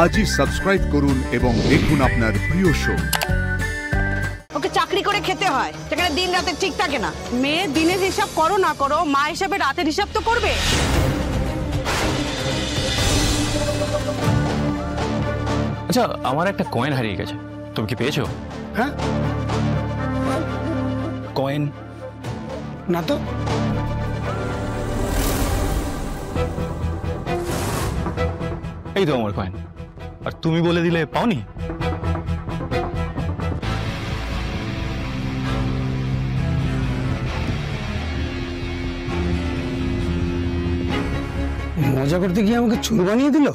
আজই সাবস্ক্রাইব করুন এবং দেখুন আপনার প্রিয় শো। ওকে চাকরি করে খেতে হয়, সেখানে দিন রাতে ঠিক থাকে না। মেয়ে দিনের হিসাব করো না করো, মা হিসাবে রাতের হিসাব তো করবে। আচ্ছা, আমার একটা কয়েন হারিয়ে গেছে, তুমি কি পেয়েছো? হ্যাঁ, কয়েন না তো। এই তো আমার কয়েন, আর তুমি বলে দিলে পাওনি। মজা করতে গিয়ে আমাকে চোর বানিয়ে দিল।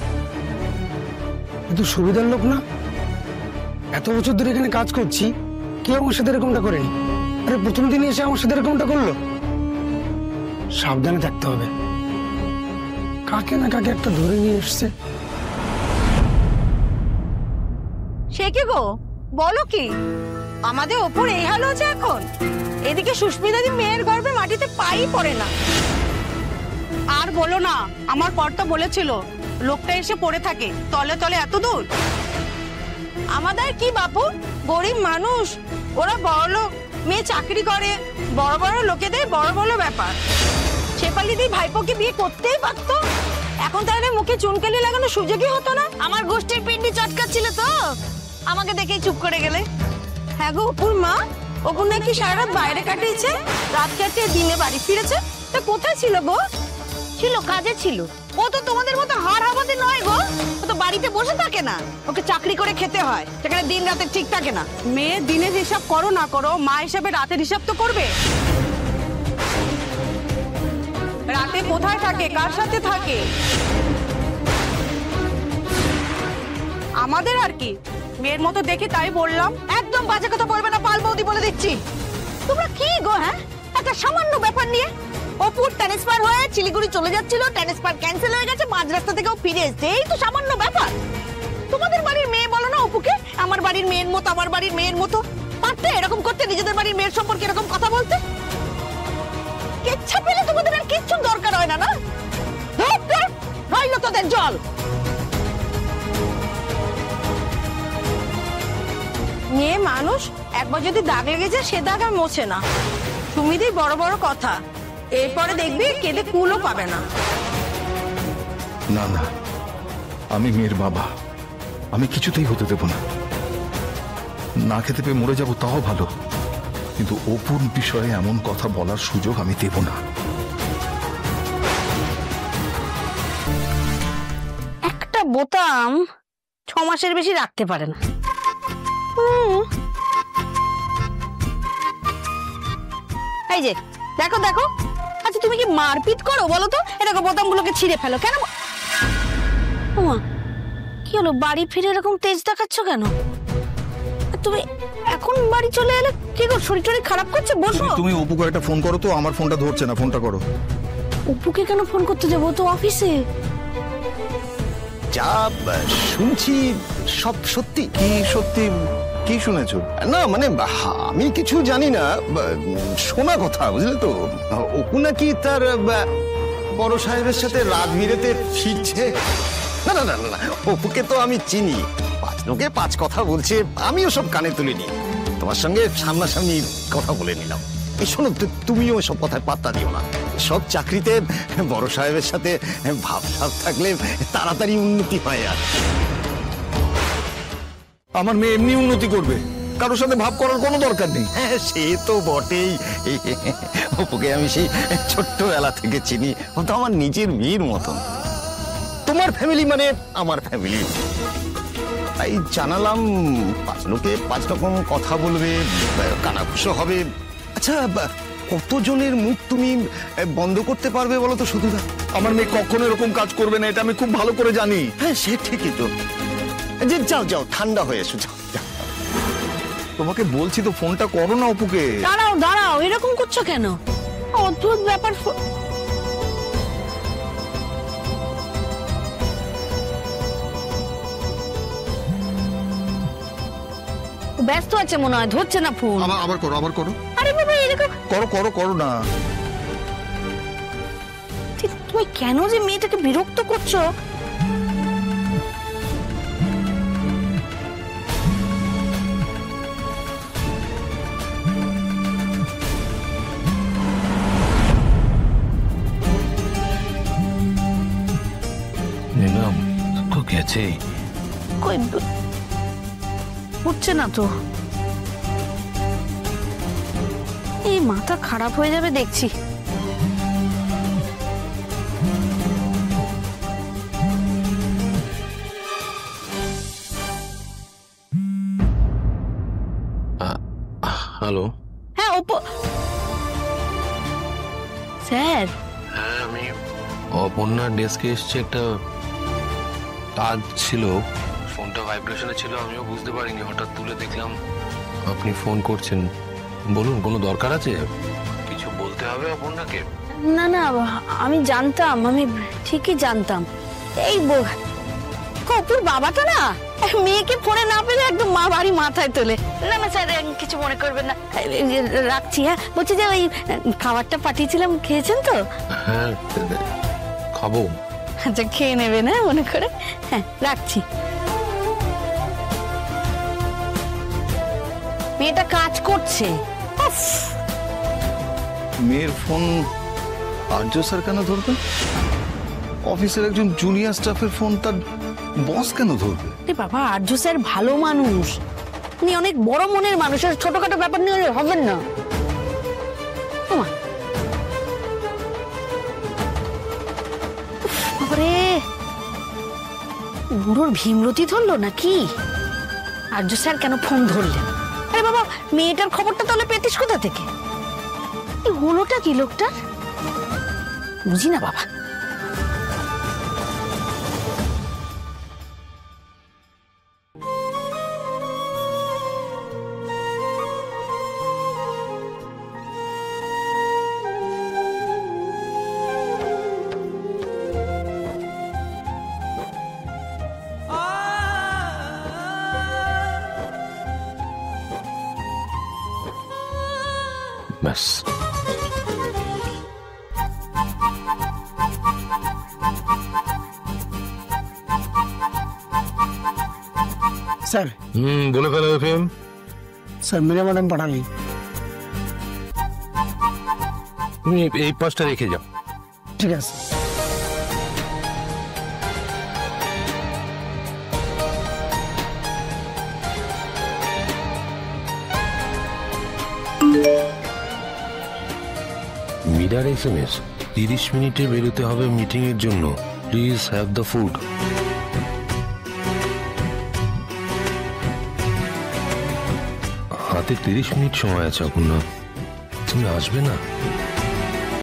এত সুবিধার লোক না। এত বছর ধরে এখানে কাজ করছি, কেউ আমার সাথে এরকমটা করেনি। আরে প্রথম দিনে এসে আমার সাথে এরকমটা করলো। সাবধানে থাকতে হবে, কাকে না কাকে একটা ধরে নিয়ে এসছে। সে কি গো, বলো কি? আমাদের ওপর এই হাল হচ্ছে এখন। এদিকে সুস্মিতাদি মেয়ের গর্ভে মাটিতে পাই পড়ে না। আর বলো না, আমার কর্তা বলেছিল লোকটা এসে পড়ে থাকে তলে তলে এত দূর। আমাদের কি বাপু, গরিব মানুষ, ওরা বড় লোক, মেয়ে চাকরি করে, বড় বড় লোকেদের বড় বড় ব্যাপার। শেফালিদি ভাইপোকে বিয়ে করতেই পারতো, এখন তাহলে মুখে চুনকালি লাগানোর সুযোগই হতো না। আমার গোষ্ঠীর পিন্ডি চটকাচ্ছিল তো, আমাকে দেখেই চুপ করে গেলে। হ্যাঁ গো অপুর মা, অপুর নাকি সারা রাত বাইরে কাটিয়েছে, রাত কাটিয়ে দিনে বাড়ি ফিরেছে। তা কোথায় ছিল গো? ছিল, কাজে ছিল। ও তো তোমাদের মতো হাড় হাওয়াতে নয় গো, ও তো বাড়িতে বসে থাকে না। ওকে চাকরি করে খেতে হয়, সেখানে দিন রাতে ঠিক থাকে না। মেয়ে দিনের হিসাব করো না করো, মা হিসাবে রাতের হিসাব তো করবে। রাতে কোথায় থাকে, কার সাথে থাকে? আমাদের আর কি, মেয়ের মতো দেখি তাই বললাম। একদম বাজে কথা বলবে না পাল বৌদি, বলে দিচ্ছি। তোমরা কি গো, হ্যাঁ, একটা সামান্য ব্যাপার নিয়ে। অপুর ট্রান্সফার হয়ে শিলিগুড়ি চলে যাচ্ছিল, ট্রান্সফার ক্যান্সেল হয়ে গেছে, মাঝ রাস্তা থেকেও ফিরে এসেছে, এই তো সামান্য ব্যাপার। তোমাদের বাড়ির মেয়ে বলো না অপুকে আমার বাড়ির মেয়ের মতো, আমার বাড়ির মেয়ের মতো। পারতে এরকম করতে, নিজেদের বাড়ির মেয়ের সম্পর্কে এরকম কথা বলতে। কেচ্ছা পেলে তোমাদের আর কিচ্ছু দরকার হয় না, না রইল তোদের জল। মেয়ে মানুষ, একবার যদি দাগ লেগে যায় সে দাগ আর মোছে না। তুমি দি বড় বড় কথা, এরপরে দেখবি কেঁদে কুলও পাবে না। না না, আমি মেয়ের বাবা, আমি কিছুতেই হতে দেব না। না খেতে পেয়ে মরে যাব তাও ভালো, কিন্তু অপুর বিষয়ে এমন কথা বলার সুযোগ আমি দেব না। একটা বোতাম 6 মাসের বেশি রাখতে পারে না। এই যে দেখো দেখো, আচ্ছা তুমি কি মারপিট করো বলো তো? এরকম বোতামগুলোকে ছিঁড়ে ফেলো কেন? ওমা, কি হলো, বাড়ি ফিরে এরকম তেজ দেখাচ্ছ কেন? তুমি এখন বাড়ি চলে এলে কি গো, শরীর টরীর খারাপ করছে? বসো। তুমি অপুকে একটা ফোন করো তো, আমার ফোনটা ধরছে না, ফোনটা করো। অপুকে কেন ফোন করতে যাবো, তো অফিসে। যা শুনছি সব সত্যি? কি সত্যি? কি শুনেছো? না মানে আমি কিছু জানি না, শোনা কথা, বুঝলে তো। অপু নাকি তার বড় সাহেবের সাথে রাত বিরেতে ফিরছে। না না না না, অপুকে তো আমি চিনি, 5 লোকে 5 কথা বলছে, আমিও সব কানে তুলিনি। তোমার সঙ্গে সামনাসামনি কথা বলে নিলাম। এই শোনো, তুমিও সব কথায় পাত্তা দিও না। সব চাকরিতে বড় সাহেবের সাথে ভাব ভাব থাকলে তাড়াতাড়ি উন্নতি হয়। আর আমার মেয়ে এমনি উন্নতি করবে, কারোর সাথে ভাব করার কোনো দরকার নেই। হ্যাঁ, সে তো বটেই। অপুকে আমি সেই ছোট্টবেলা থেকে চিনি, ও তো আমার নিজের মেয়ের মতন। তোমার ফ্যামিলি মানে আমার ফ্যামিলি, তাই জানালাম 5 লোকে 5 রকম কথা বলবে, কানাঘুষো হবে। আচ্ছা, কতজনের মুখ তুমি বন্ধ করতে পারবে বলো তো শুধু? আমার মেয়ে কখনো এরকম কাজ করবে না, এটা আমি খুব ভালো করে জানি। হ্যাঁ, সে ঠিকই তো। যে যাও যাও, ঠান্ডা হয়ে এসো, যাও। তোমাকে বলছি তো, ফোনটা করো না অপুকে। দাঁড়াও দাঁড়াও, এরকম করছো কেন? অদ্ভুত ব্যাপার। ব্যস্ত আছে মনে হয়, ধরছে না ফোন। আবার করো, আবার করো। আরে বাবা, এরকম করো করো করো না। তুমি কেন যে মেয়েটাকে বিরক্ত করছো? গেছে? কই উঠছে না তো, এই মাথা খারাপ হয়ে যাবে দেখছি। হ্যালো। হ্যাঁ স্যার, হ্যাঁ, আমি অপর্ণার ডেস্কে এসছে, একটা কাজ ছিল। ফোনটা ভাইব্রেশনে ছিল, আমিও বুঝতে পারিনি, হঠাৎ তুলে দেখলাম আপনি ফোন করছেন। বলুন, কোনো দরকার আছে? কিছু বলতে হবে অপর্ণাকে? না না, আমি জানতাম, আমি ঠিকই জানতাম। এই কপুর বাবাটা না মেয়েকে ফোনে না পেলে একদম মা বাড়ি মাথায় তোলে। না না স্যার, কিছু মনে করবেন না, রাখছি। হ্যাঁ, বলছি যে ওই খাবারটা পাঠিয়েছিলাম, খেয়েছেন তো? হ্যাঁ, খাবো। আচ্ছা, খেয়ে নেবেন, হ্যাঁ মনে করে। হ্যাঁ, রাখছি। মেয়েটা কাজ করছে। উফ, মেয়ের ফোন আর্য স্যার কেন ধরবেন? অফিসের একজন জুনিয়র স্টাফের ফোন তার বস কেন ধরবে? বাবা, আর্য স্যার ভালো মানুষ, উনি অনেক বড় মনের মানুষ, আর ছোটখাটো ব্যাপার নিয়ে হবেন না। বাবারে, বুড়োর ভীমরতি ধরলো নাকি? আর্য স্যার কেন ফোন ধরলেন? আরে বাবা, মেয়েটার খবরটা তাহলে পেতিস কোথা থেকে? এই হলোটা কি লোকটার, বুঝি না বাবা। ব্যাস। স্যার, বলে ফেলো ফেম। স্যার মীরা ম্যাডাম পাঠালি। তুমি এই পাশটা রেখে যাও। ঠিক আছে। মিরার SMS, 30 মিনিটে বেরোতে হবে মিটিং এর জন্য, প্লিজ হ্যাভ দ্য ফুড। হাতে 30 মিনিট সময় আছে অপর্ণা, তুমি আসবে না?